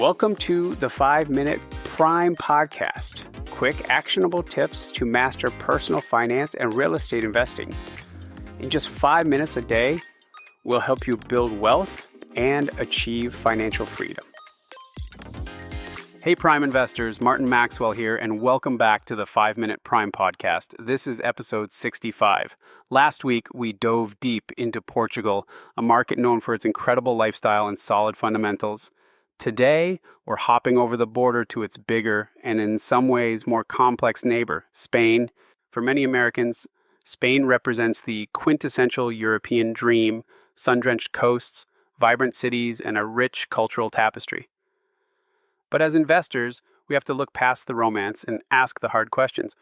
Welcome to the 5-Minute Prime Podcast. Quick, actionable tips to master personal finance and real estate investing. In just 5 minutes a day, we'll help you build wealth and achieve financial freedom. Hey Prime investors, Martin Maxwell here, and welcome back to the 5-Minute Prime Podcast. This is episode 65. Last week, we dove deep into Portugal, a market known for its incredible lifestyle and solid fundamentals. Today, we're hopping over the border to its bigger and in some ways more complex neighbor, Spain. For many Americans, Spain represents the quintessential European dream, sun-drenched coasts, vibrant cities, and a rich cultural tapestry. But as investors, we have to look past the romance and ask the hard questions.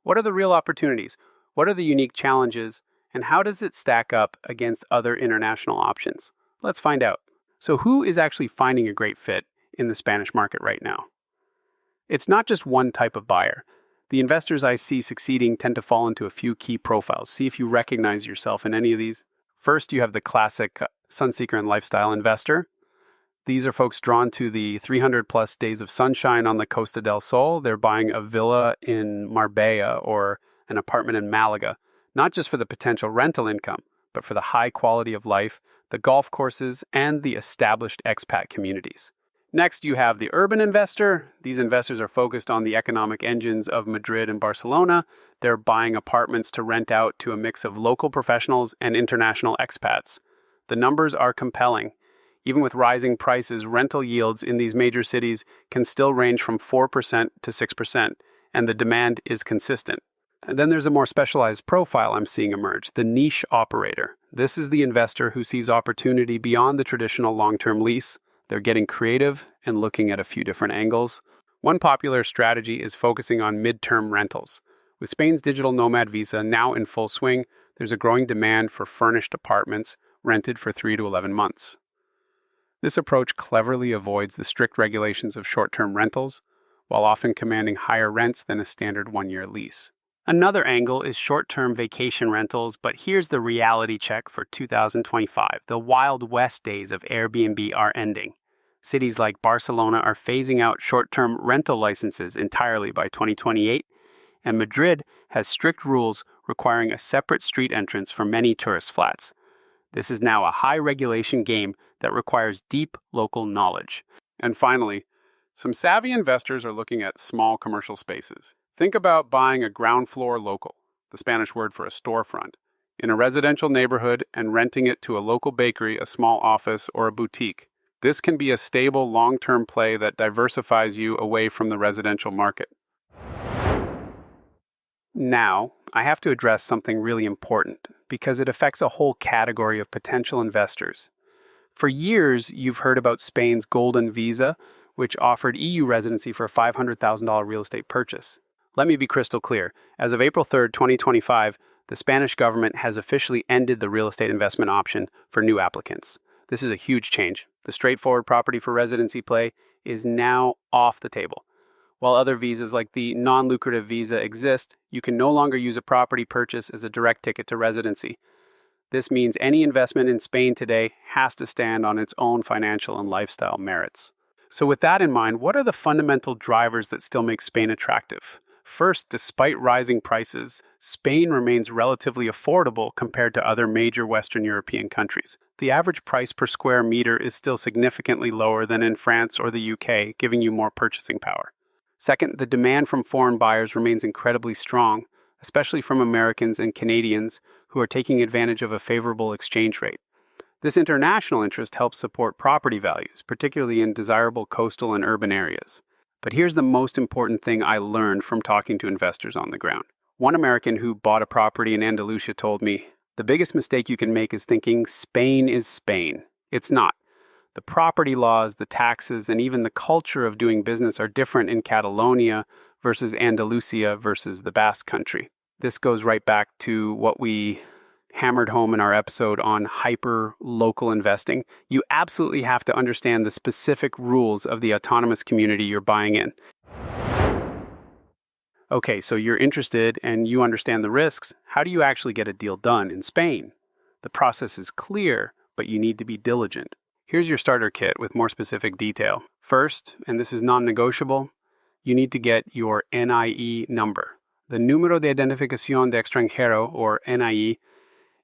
What are the real opportunities? What are the unique challenges? And how does it stack up against other international options? Let's find out. So who is actually finding a great fit in the Spanish market right now? It's not just one type of buyer. The investors I see succeeding tend to fall into a few key profiles. See if you recognize yourself in any of these. First, you have the classic sun seeker and lifestyle investor. These are folks drawn to the 300 plus days of sunshine on the Costa del Sol. They're buying a villa in Marbella or an apartment in Malaga, not just for the potential rental income, but for the high quality of life, the golf courses, and the established expat communities. Next, you have the urban investor. These investors are focused on the economic engines of Madrid and Barcelona. They're buying apartments to rent out to a mix of local professionals and international expats. The numbers are compelling. Even with rising prices, rental yields in these major cities can still range from 4% to 6%, and the demand is consistent. And then there's a more specialized profile I'm seeing emerge, the niche operator. This is the investor who sees opportunity beyond the traditional long-term lease. They're getting creative and looking at a few different angles. One popular strategy is focusing on mid-term rentals. With Spain's digital nomad visa now in full swing, there's a growing demand for furnished apartments rented for 3 to 11 months. This approach cleverly avoids the strict regulations of short-term rentals, while often commanding higher rents than a standard one-year lease. Another angle is short-term vacation rentals, but here's the reality check for 2025. The Wild West days of Airbnb are ending. Cities like Barcelona are phasing out short-term rental licenses entirely by 2028, and Madrid has strict rules requiring a separate street entrance for many tourist flats. This is now a high-regulation game that requires deep local knowledge. And finally, some savvy investors are looking at small commercial spaces. Think about buying a ground floor local, the Spanish word for a storefront, in a residential neighborhood and renting it to a local bakery, a small office, or a boutique. This can be a stable, long-term play that diversifies you away from the residential market. Now, I have to address something really important because it affects a whole category of potential investors. For years, you've heard about Spain's Golden Visa, which offered EU residency for a $500,000 real estate purchase. Let me be crystal clear. As of April 3rd, 2025, the Spanish government has officially ended the real estate investment option for new applicants. This is a huge change. The straightforward property for residency play is now off the table. While other visas like the non-lucrative visa exist, you can no longer use a property purchase as a direct ticket to residency. This means any investment in Spain today has to stand on its own financial and lifestyle merits. So with that in mind, what are the fundamental drivers that still make Spain attractive? First, despite rising prices, Spain remains relatively affordable compared to other major Western European countries. The average price per square meter is still significantly lower than in France or the UK, giving you more purchasing power. Second, the demand from foreign buyers remains incredibly strong, especially from Americans and Canadians who are taking advantage of a favorable exchange rate. This international interest helps support property values, particularly in desirable coastal and urban areas. But here's the most important thing I learned from talking to investors on the ground. One American who bought a property in Andalusia told me, the biggest mistake you can make is thinking Spain is Spain. It's not. The property laws, the taxes, and even the culture of doing business are different in Catalonia versus Andalusia versus the Basque Country. This goes right back to what we hammered home in our episode on hyper-local investing. You absolutely have to understand the specific rules of the autonomous community you're buying in. Okay, so you're interested and you understand the risks. How do you actually get a deal done in Spain? The process is clear, but you need to be diligent. Here's your starter kit with more specific detail. First, and this is non-negotiable, you need to get your NIE number. The Número de Identificación de Extranjero, or NIE,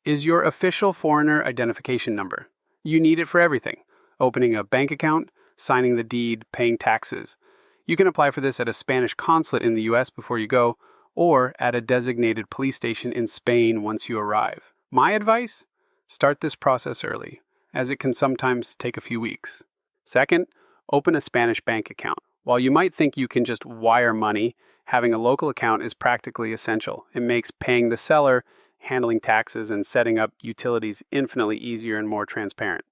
is your official foreigner identification number. You need it for everything: opening a bank account, signing the deed, paying taxes. You can apply for this at a Spanish consulate in the US before you go, or at a designated police station in Spain once you arrive. My advice? Start this process early, as it can sometimes take a few weeks. Second, open a Spanish bank account. While you might think you can just wire money, having a local account is practically essential. It makes paying the seller, handling taxes, and setting up utilities infinitely easier and more transparent.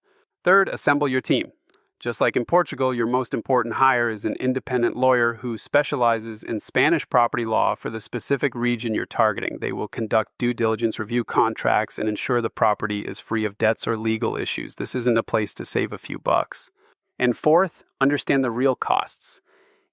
Third, assemble your team. Just like in Portugal, your most important hire is an independent lawyer who specializes in Spanish property law for the specific region you're targeting. They will conduct due diligence, review contracts, and ensure the property is free of debts or legal issues. This isn't a place to save a few bucks. And fourth, understand the real costs.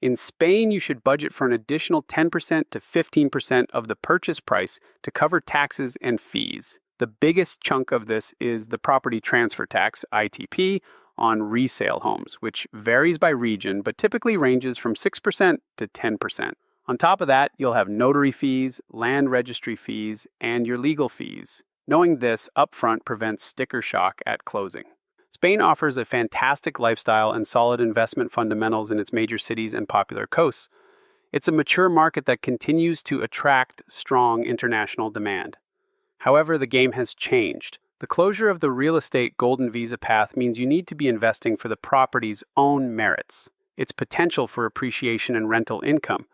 In Spain, you should budget for an additional 10% to 15% of the purchase price to cover taxes and fees. The biggest chunk of this is the property transfer tax, ITP, on resale homes, which varies by region, but typically ranges from 6% to 10%. On top of that, you'll have notary fees, land registry fees, and your legal fees. Knowing this upfront prevents sticker shock at closing. Spain offers a fantastic lifestyle and solid investment fundamentals in its major cities and popular coasts. It's a mature market that continues to attract strong international demand. However, the game has changed. The closure of the real estate Golden Visa path means you need to be investing for the property's own merits, its potential for appreciation and rental income,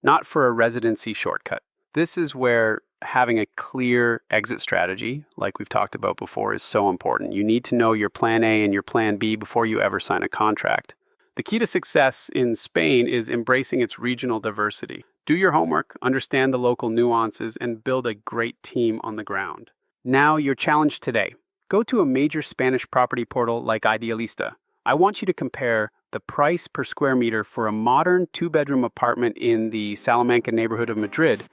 not for a residency shortcut. This is where having a clear exit strategy, like we've talked about before, is so important. You need to know your plan A and your plan B before you ever sign a contract. The key to success in Spain is embracing its regional diversity. Do your homework, understand the local nuances, and build a great team on the ground. Now, your challenge today. Go to a major Spanish property portal like Idealista. I want you to compare the price per square meter for a modern two-bedroom apartment in the Salamanca neighborhood of Madrid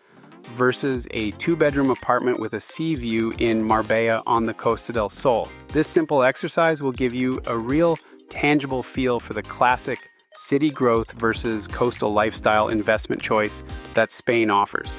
versus a two-bedroom apartment with a sea view in Marbella on the Costa del Sol. This simple exercise will give you a real, tangible feel for the classic city growth versus coastal lifestyle investment choice that Spain offers.